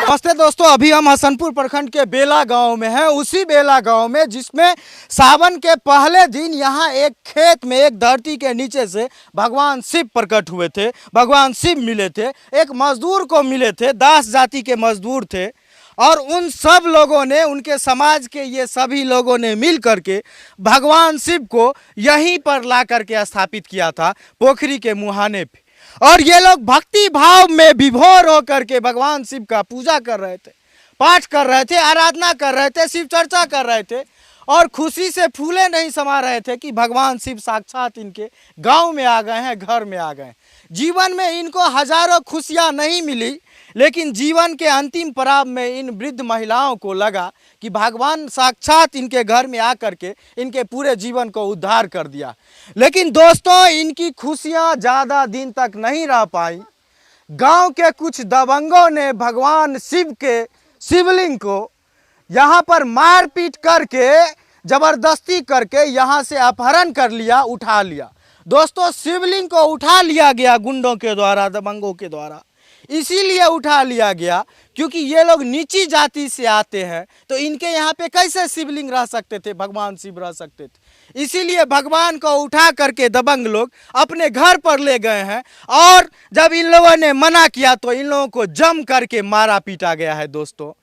नमस्ते दोस्तों, अभी हम हसनपुर प्रखंड के बेला गांव में हैं। उसी बेला गांव में जिसमें सावन के पहले दिन यहाँ एक खेत में एक धरती के नीचे से भगवान शिव प्रकट हुए थे। भगवान शिव मिले थे, एक मजदूर को मिले थे, दास जाति के मजदूर थे। और उन सब लोगों ने, उनके समाज के ये सभी लोगों ने मिल करके भगवान शिव को यहीं पर ला करके स्थापित किया था, पोखरी के मुहाने पे। और ये लोग भक्ति भाव में विभोर होकर के भगवान शिव का पूजा कर रहे थे, पाठ कर रहे थे, आराधना कर रहे थे, शिव चर्चा कर रहे थे। और खुशी से फूले नहीं समा रहे थे कि भगवान शिव साक्षात इनके गांव में आ गए हैं, घर में आ गए। जीवन में इनको हजारों खुशियां नहीं मिली, लेकिन जीवन के अंतिम पड़ाव में इन वृद्ध महिलाओं को लगा कि भगवान साक्षात इनके घर में आकर के इनके पूरे जीवन को उद्धार कर दिया। लेकिन दोस्तों, इनकी खुशियां ज़्यादा दिन तक नहीं रह पाई। गांव के कुछ दबंगों ने भगवान शिव के शिवलिंग को यहाँ पर मारपीट करके, जबरदस्ती करके यहाँ से अपहरण कर लिया, उठा लिया। दोस्तों, शिवलिंग को उठा लिया गया गुंडों के द्वारा, दबंगों के द्वारा। इसीलिए उठा लिया गया क्योंकि ये लोग नीची जाति से आते हैं, तो इनके यहाँ पे कैसे शिवलिंग रह सकते थे, भगवान शिव रह सकते थे। इसीलिए भगवान को उठा करके दबंग लोग अपने घर पर ले गए हैं। और जब इन लोगों ने मना किया तो इन लोगों को जम करके मारा पीटा गया है। दोस्तों,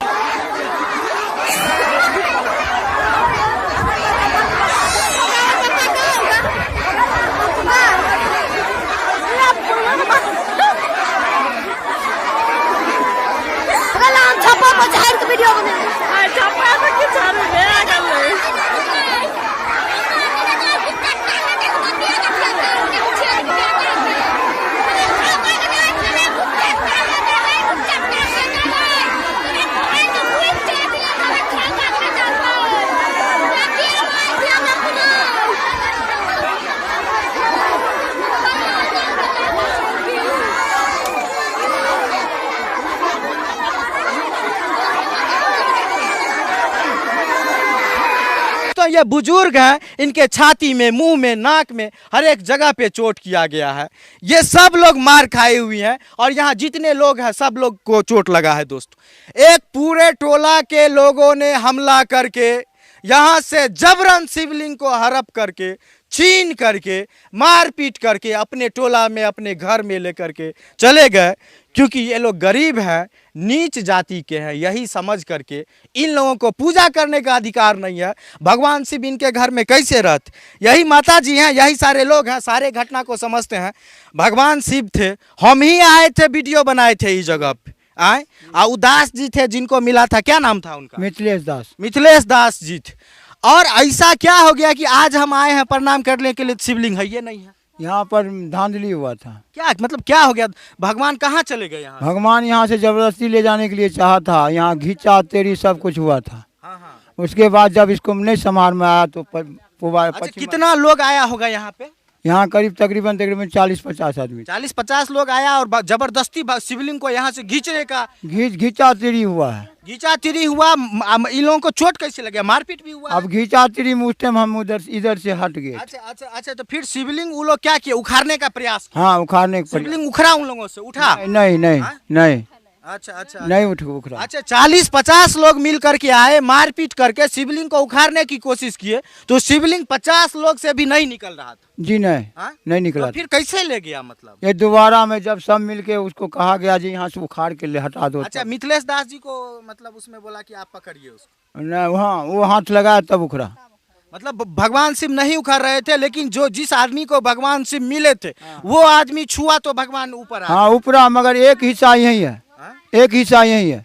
ये बुजुर्ग हैं, इनके छाती में, मुंह में, नाक में, हर एक जगह पे चोट किया गया है। ये सब लोग मार खाए हुए हैं और यहाँ जितने लोग हैं सब लोग को चोट लगा है। दोस्तों, एक पूरे टोला के लोगों ने हमला करके यहाँ से जबरन शिवलिंग को हड़प करके, छीन करके, मारपीट करके अपने टोला में, अपने घर में लेकर के चले गए। क्योंकि ये लोग गरीब हैं, नीच जाति के हैं, यही समझ करके इन लोगों को पूजा करने का अधिकार नहीं है। भगवान शिव इनके घर में कैसे रहते? यही माता जी हैं, यही सारे लोग हैं, सारे घटना को समझते हैं। भगवान शिव थे, हम ही आए थे, वीडियो बनाए थे इस जगह पे आए। और उदास जी थे जिनको मिला था, क्या नाम था उनका? मिथिलेश दास। मिथिलेश दास जी थे। और ऐसा क्या हो गया कि आज हम आए हैं प्रणाम करने के लिए, शिवलिंग है ये नहीं है यहाँ पर धांधली हुआ था। क्या मतलब क्या हो गया? भगवान कहाँ चले गए? यहाँ भगवान यहाँ से जबरदस्ती ले जाने के लिए चाहा था, यहाँ घिचा तेरी सब कुछ हुआ था। हाँ। उसके बाद जब इसको नहीं संभाल में आया तो अच्छा, कितना लोग आया होगा यहाँ पे? यहाँ करीब तकरीबन 40-50 आदमी, 40-50 लोग आया और जबरदस्ती शिवलिंग को यहाँ से खींचने का, घिचा तेरी हुआ है। घीचा तिरी हुआ। इन लोगों को चोट कैसे लगे? मारपीट भी हुआ? अब घिचा तेरी में उस टाइम हम इधर से हट गए। अच्छा, तो फिर शिवलिंग वो लोग क्या किए? उखाड़ने का प्रयास? हाँ, उखाड़ने का। शिवलिंग उखड़ा उन लोगों से? उठा? नहीं। अच्छा, नहीं उखड़ा। अच्छा, 40-50 लोग मिल करके आए, मारपीट करके शिवलिंग को उखाड़ने की कोशिश किए, तो शिवलिंग 50 लोग से भी नहीं निकल रहा था। जी नहीं निकला। तो फिर कैसे ले गया? मतलब ये दोबारा में जब सब मिलके उसको कहा गया जी यहाँ से उखाड़ के ले हटा दो। अच्छा, मिथिलेश दास जी को मतलब उसमें बोला कि आप पकड़िए उसको? नहीं, हाँ, वो हाथ लगाया तब उखड़ा। मतलब भगवान शिव नहीं उखाड़ रहे थे, लेकिन जिस आदमी को भगवान शिव मिले थे वो आदमी छुआ तो भगवान ऊपर आ। हाँ, ऊपरा, मगर एक हिस्सा यही है। एक हिस्सा यही है।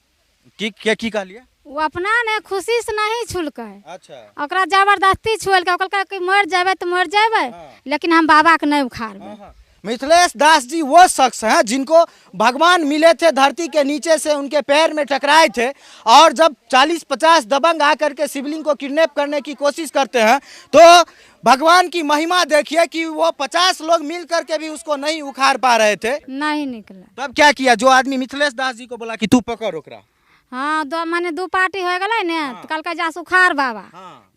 क्या कहा लिया? वो अपना ने खुशी से नहीं छुलके। अच्छा, ओकरा जबरदस्ती छुएल के मर जाबे तो मर जाबे, लेकिन हम बाबा के नहीं उखाड़बे। मिथिलेश दास जी वो शख्स हैं जिनको भगवान मिले थे, धरती के नीचे से उनके पैर में टकराए थे। और जब 40-50 दबंग आकर के शिवलिंग को किडनैप करने की कोशिश करते हैं, तो भगवान की महिमा देखिए कि वो 50 लोग मिल करके भी उसको नहीं उखाड़ पा रहे थे, नहीं निकला। तब क्या किया? जो आदमी मिथिलेश दास जी को बोला कि तू पकड़ ओकरा, हाँ, दो पार्टी हो गए ने, तो कल जा सुखार बाबा।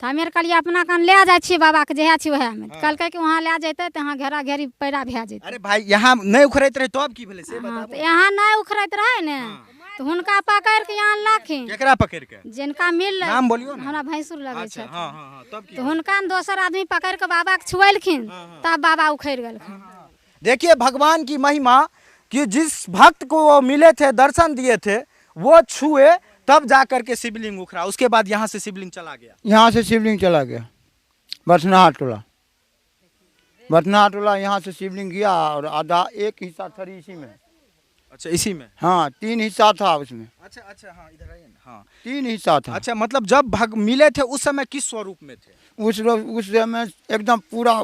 तो हमें कहलिए अपना कान ले जाए छी बाबा के जहे छी वह में। कल के वहाँ ले जाते तो यहाँ घेरा घेरी पैरा भे जेते। अरे भाई, यहाँ नहीं उखड़ते रहे तो अब की भेले से बता। तो यहाँ नहीं उखड़ते रहे ने, तो हुनका पकड़ के यहाँ लाखिन केकरा पकड़ के जिनका मिल नाम बोलियो ना। हमरा भैंसुर लगे अच्छा छै हाँ हाँ हाँ तब की तो हुनका न दोसर आदमी पकड़ के बाबा के छुएलखिन तब बाबा उखड़ गेलखिन। देखिए भगवान की महिमा कि जिस भक्त को वो मिले थे दर्शन दिए थे वो छुए तब जा करके शिवलिंग उखड़ा। उसके बाद यहाँ से शिवलिंग चला गया। यहाँ से शिवलिंग चला गया बथनाहा टोला। बथनाहा टोला यहाँ से शिवलिंग गया और आधा एक हिस्सा थरी इसी में। अच्छा इसी में। हाँ 3 हिस्सा था उसमें। अच्छा अच्छा हाँ इधर आइए ना। हाँ 3 हिस्सा था। अच्छा मतलब जब भग मिले थे उस समय किस स्वरूप में थे? उस समय एकदम पूरा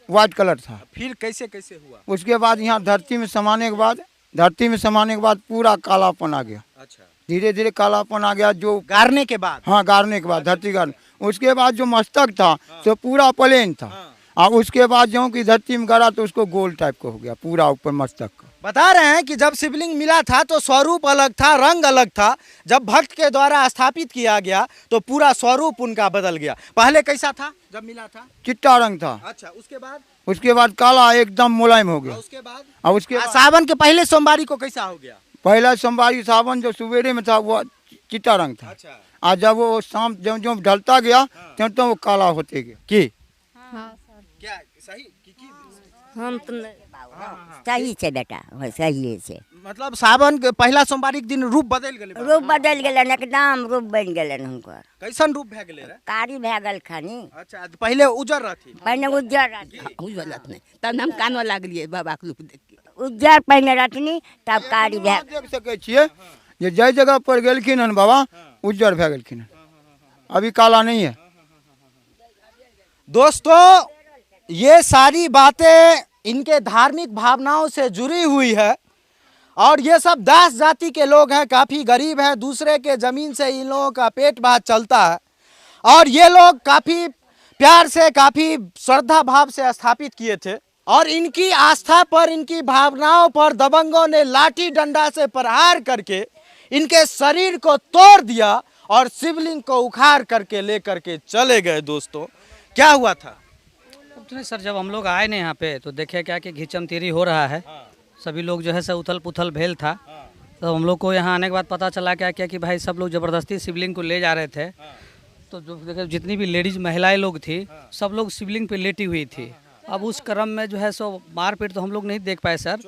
वाइट कलर था। फिर कैसे कैसे हुआ? उसके बाद यहाँ धरती में समाने के बाद पूरा कालापन आ गया। अच्छा धीरे धीरे कालापन आ गया जो गारने के बाद। हाँ गाड़ने के बाद धरती गाड़ने। उसके बाद जो मस्तक था तो पूरा प्लेन था और उसके बाद जो कि धरती में गड़ा तो उसको गोल टाइप का हो गया पूरा ऊपर मस्तक का। बता रहे हैं कि जब शिवलिंग मिला था तो स्वरूप अलग था, रंग अलग था। जब भक्त के द्वारा स्थापित किया गया तो पूरा स्वरूप उनका बदल गया। पहले कैसा था जब मिला था? चिट्टा रंग था। अच्छा उसके बाद काला एकदम मुलायम हो गया। और उसके बाद सावन के पहले सोमवारी को कैसा हो गया? पहला सोमवारी सावन जो सवेरे में था वो चिट्टा रंग था। अच्छा और जब वो शाम जो ढलता गया तो वो काला होते गया। की क्या सही हम तो सही छे बेटा सही छे। मतलब सावन के पहला सोमवारी के दिन रूप बदल गेलै। रूप बदल गेलन एकदम रूप बन गेलन हुनकर। कैसन रूप भए गेलै रे? कारी भए गेल खानी। अच्छा पहले उजर रहथी। पहले उज्जर रहती उज्जर नहीं तब हम कानवा लागलिए बाबा के रूप देख के। उज्जर पहले रहतनी तब कारी भए। देख सकै छियै जे जय जगह पर गेलखिन हन बाबा उज्जर भए गेलखिन हन, अभी काला नहीं है। दोस्तों ये सारी बातें इनके धार्मिक भावनाओं से जुड़ी हुई है और ये सब दास जाति के लोग हैं, काफ़ी गरीब हैं, दूसरे के ज़मीन से इन लोगों का पेट भात चलता है और ये लोग काफ़ी प्यार से काफ़ी श्रद्धा भाव से स्थापित किए थे और इनकी आस्था पर इनकी भावनाओं पर दबंगों ने लाठी डंडा से प्रहार करके इनके शरीर को तोड़ दिया और शिवलिंग को उखाड़ करके लेकर के चले गए। दोस्तों क्या हुआ था? नहीं सर जब हम लोग आए ना यहाँ पे तो देखे क्या कि घिचम तीरी हो रहा है। सभी लोग जो है सर उथल पुथल भेल था। तो हम लोग को यहाँ आने के बाद पता चला क्या क्या कि भाई सब लोग ज़बरदस्ती शिवलिंग को ले जा रहे थे। तो जो देखे जितनी भी लेडीज़ महिलाएं लोग थी सब लोग शिवलिंग पे लेटी हुई थी। अब उस क्रम में जो है सो मारपीट तो हम लोग नहीं देख पाए सर,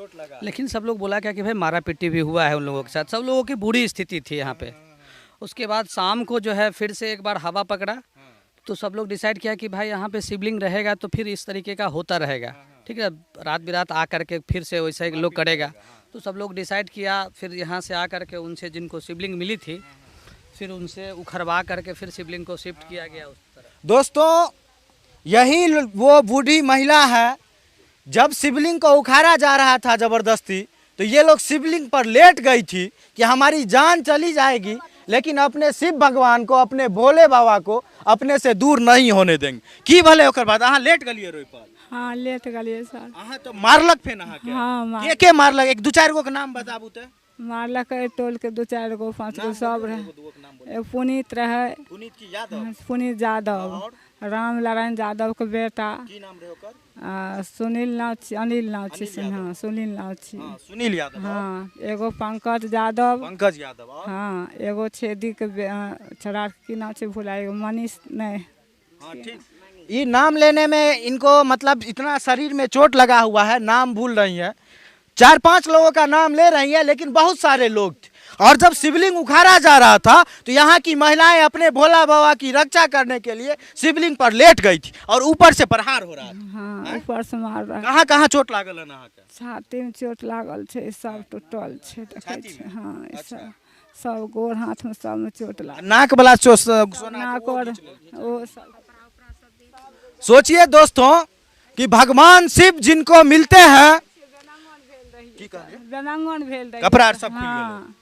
लेकिन सब लोग बोला क्या कि भाई मारा पीटी भी हुआ है उन लोगों के साथ। सब लोगों की बुरी स्थिति थी यहाँ पे। उसके बाद शाम को जो है फिर से एक बार हवा पकड़ा तो सब लोग डिसाइड किया कि भाई यहाँ पे शिवलिंग रहेगा तो फिर इस तरीके का होता रहेगा, ठीक है, रात बिरात आ करके फिर से वैसा ही लोग करेगा। तो सब लोग डिसाइड किया फिर यहाँ से आ करके उनसे जिनको शिवलिंग मिली थी फिर उनसे उखड़वा करके फिर शिवलिंग को शिफ्ट किया गया उस तरह। दोस्तों यही वो बूढ़ी महिला है, जब शिवलिंग को उखाड़ा जा रहा था ज़बरदस्ती तो ये लोग शिवलिंग पर लेट गई थी कि हमारी जान चली जाएगी लेकिन अपने शिव भगवान को अपने भोले बाबा को अपने से दूर नहीं होने देंगे। की भले ओकर बाद अहाँ लेट गलिए रोई पर? हाँ लेट गलिए सर। अहाँ तो मारलक फेन अहाँ के? हाँ के मारलक? एक दू चार गो के नाम बताबू ते। मारलक टोल के 2-4 गो 5 गो सब रहे। पुनीत रहे, पुनीत की यादव, पुनीत यादव, राम नारायण यादव के बेटा की नाम रहे ओकर? सुनील नाव छी, अनिल नाव छी, हाँ सुनील नाव छी। सुनील यादव। हाँ एगो पंकज यादव। पंकज यादव। हाँ एगो छेदी के छोड़ा की नाम छी भुला, एगो मनीष नहीं। हाँ ठीक। ये नाम लेने में इनको मतलब इतना शरीर में चोट लगा हुआ है, नाम भूल रही है। 4-5 लोगों का नाम ले रही है लेकिन बहुत सारे लोग थे। और जब शिवलिंग उखाड़ा जा रहा था तो यहाँ की महिलाएं अपने भोला बाबा की रक्षा करने के लिए शिवलिंग पर लेट गई थी और ऊपर से प्रहार हो रहा था। हाँ ऊपर से मार रहा। कहाँ कहाँ चोट लागल है? अहाँ के छाती में चोट लागल छे, सब टूटल छे देखे छे। हाँ सब गोर हाथ में सब में चोट लागल। नाक वाला चोट, नाक और वो सब। सोचिए दोस्तों कि भगवान शिव जिनको मिलते हैं बेनंगन भेल रही कपड़ा सब खुल हाँ।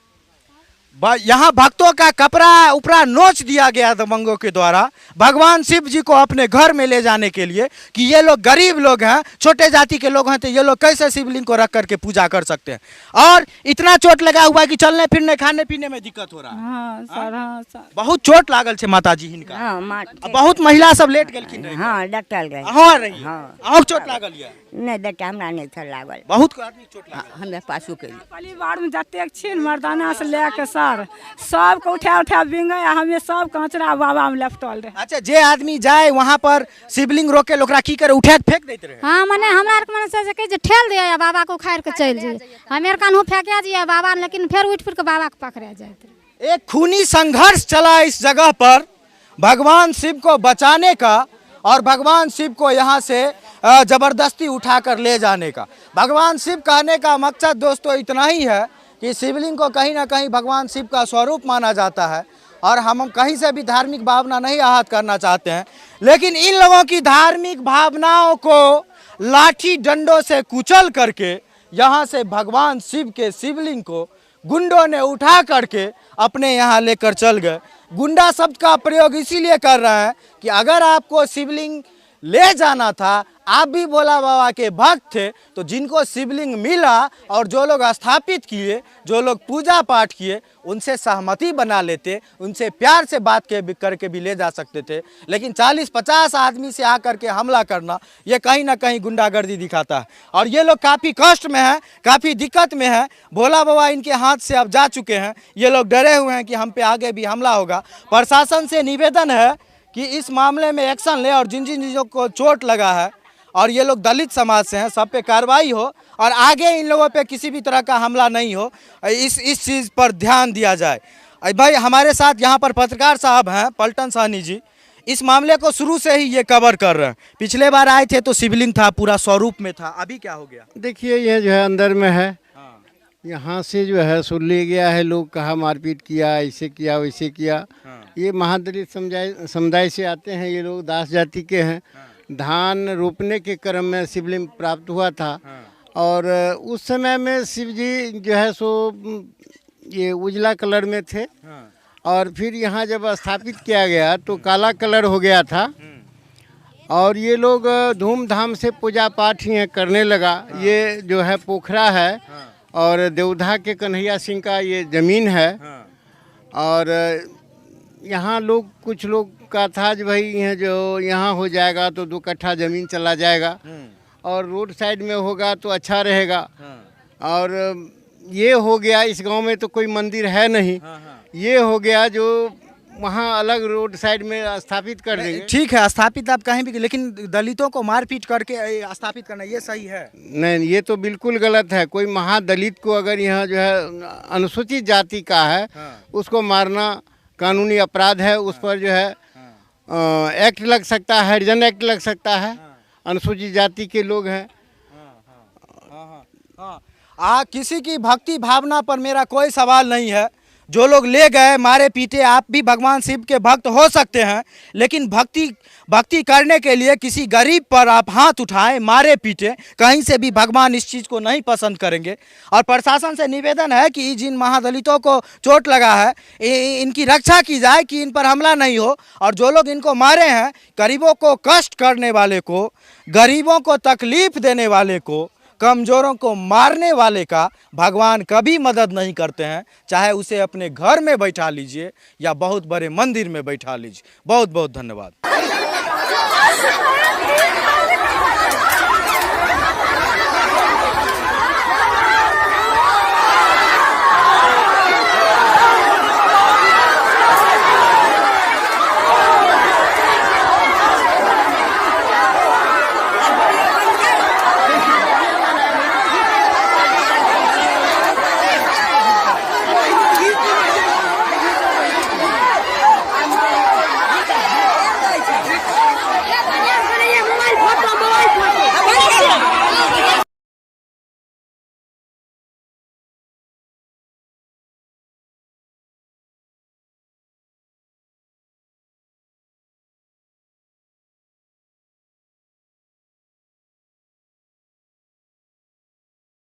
यहाँ भक्तों का कपड़ा उपड़ा नोच दिया गया दबंगों के द्वारा भगवान शिव जी को अपने घर में ले जाने के लिए कि ये लोग गरीब लोग हैं, छोटे जाति के लोग हैं, तो ये लोग कैसे शिवलिंग को रख करके पूजा कर सकते हैं। और इतना चोट लगा हुआ है कि चलने फिरने खाने पीने में दिक्कत हो रहा है। हाँ सर, हाँ सर। बहुत चोट लागल छे माता जी हिनका। हाँ बहुत महिला सब लेट गेलखिन। हाँ डॉक्टर गए। हाँ रही। हाँ। और चोट लागल है? नहीं बेटा हमरा नहीं था लागल। बहुत आदमी चोट लागल। हमरा पासू के परिवार में जतेक छिन मर्दाना से लेके सर सबके उठा बिंगे, हमें सब कचरा बाबा में लपटल रहे। अच्छा, जे आदमी जाए वहाँ पर शिवलिंग रोके लोकरा की करे, उठा के फेंक देते रहे। हाँ मने हमरा आर के मन से कहे जे ठेल दिया या बाबा को उखाड़ के चल जाए, हमें कानू फेंका दिया बाबा, लेकिन फिर उठ फिर के बाबा के पकड़ा जाए। एक खूनी संघर्ष चला इस जगह पर भगवान शिव को बचाने का और भगवान शिव को यहाँ से जबरदस्ती उठाकर ले जाने का। भगवान शिव कहने का मकसद दोस्तों इतना ही है कि शिवलिंग को कहीं ना कहीं भगवान शिव का स्वरूप माना जाता है और हम कहीं से भी धार्मिक भावना नहीं आहत करना चाहते हैं, लेकिन इन लोगों की धार्मिक भावनाओं को लाठी डंडों से कुचल करके यहाँ से भगवान शिव के शिवलिंग को गुंडों ने उठा करके अपने यहाँ लेकर चल गए। गुंडा शब्द का प्रयोग इसीलिए कर रहे हैं कि अगर आपको शिवलिंग ले जाना था, आप भी भोला बाबा के भक्त थे, तो जिनको शिवलिंग मिला और जो लोग स्थापित किए, जो लोग पूजा पाठ किए, उनसे सहमति बना लेते, उनसे प्यार से बात करके भी ले जा सकते थे। लेकिन 40-50 आदमी से आकर के हमला करना ये कहीं ना कहीं गुंडागर्दी दिखाता है और ये लोग काफ़ी कष्ट में हैं, काफ़ी दिक्कत में हैं। भोला बाबा इनके हाथ से अब जा चुके हैं, ये लोग डरे हुए हैं कि हम पे आगे भी हमला होगा। प्रशासन से निवेदन है कि इस मामले में एक्शन ले और जिन जिन चीज़ों को चोट लगा है और ये लोग दलित समाज से हैं, सब पे कार्रवाई हो और आगे इन लोगों पे किसी भी तरह का हमला नहीं हो, इस चीज़ पर ध्यान दिया जाए। भाई हमारे साथ यहाँ पर पत्रकार साहब हैं पलटन साहनी जी, इस मामले को शुरू से ही ये कवर कर रहे हैं। पिछले बार आए थे तो शिवलिंग था, पूरा स्वरूप में था, अभी क्या हो गया? देखिए ये जो है अंदर में है, यहाँ से जो है सुन लिया गया है, लोग कहा मारपीट किया, ऐसे किया वैसे किया। ये महादलित समुदाय से आते हैं, ये लोग दास जाति के हैं। धान रोपने के क्रम में शिवलिंग प्राप्त हुआ था और उस समय में शिव जी जो है सो ये उजला कलर में थे और फिर यहाँ जब स्थापित किया गया तो काला कलर हो गया था और ये लोग धूमधाम से पूजा पाठ ही करने लगा। ये जो है पोखरा है और देवधा के कन्हैया सिंह का ये ज़मीन है और यहाँ लोग कुछ लोग का था जो भाई यहाँ जो यहाँ हो जाएगा तो 2 कट्ठा ज़मीन चला जाएगा और रोड साइड में होगा तो अच्छा रहेगा। और ये हो गया, इस गांव में तो कोई मंदिर है नहीं, ये हो गया जो वहाँ अलग रोड साइड में स्थापित कर देंगे। ठीक है, स्थापित आप कहीं भी, लेकिन दलितों को मारपीट करके स्थापित करना ये सही है? नहीं, ये तो बिल्कुल गलत है। कोई महादलित को अगर यहाँ जो है अनुसूचित जाति का है उसको मारना कानूनी अपराध है, उस पर जो है एक्ट लग सकता है, हरिजन एक्ट लग सकता है, अनुसूचित जाति के लोग हैं। किसी की भक्ति भावना पर मेरा कोई सवाल नहीं है। जो लोग ले गए मारे पीटे, आप भी भगवान शिव के भक्त हो सकते हैं, लेकिन भक्ति करने के लिए किसी गरीब पर आप हाथ उठाएं, मारे पीटे, कहीं से भी भगवान इस चीज़ को नहीं पसंद करेंगे। और प्रशासन से निवेदन है कि जिन महादलितों को चोट लगा है इनकी रक्षा की जाए, कि इन पर हमला नहीं हो। और जो लोग इनको मारे हैं, गरीबों को कष्ट करने वाले को, गरीबों को तकलीफ देने वाले को, कमज़ोरों को मारने वाले का भगवान कभी मदद नहीं करते हैं। चाहे उसे अपने घर में बैठा लीजिए या बहुत बड़े मंदिर में बैठा लीजिए। बहुत बहुत धन्यवाद।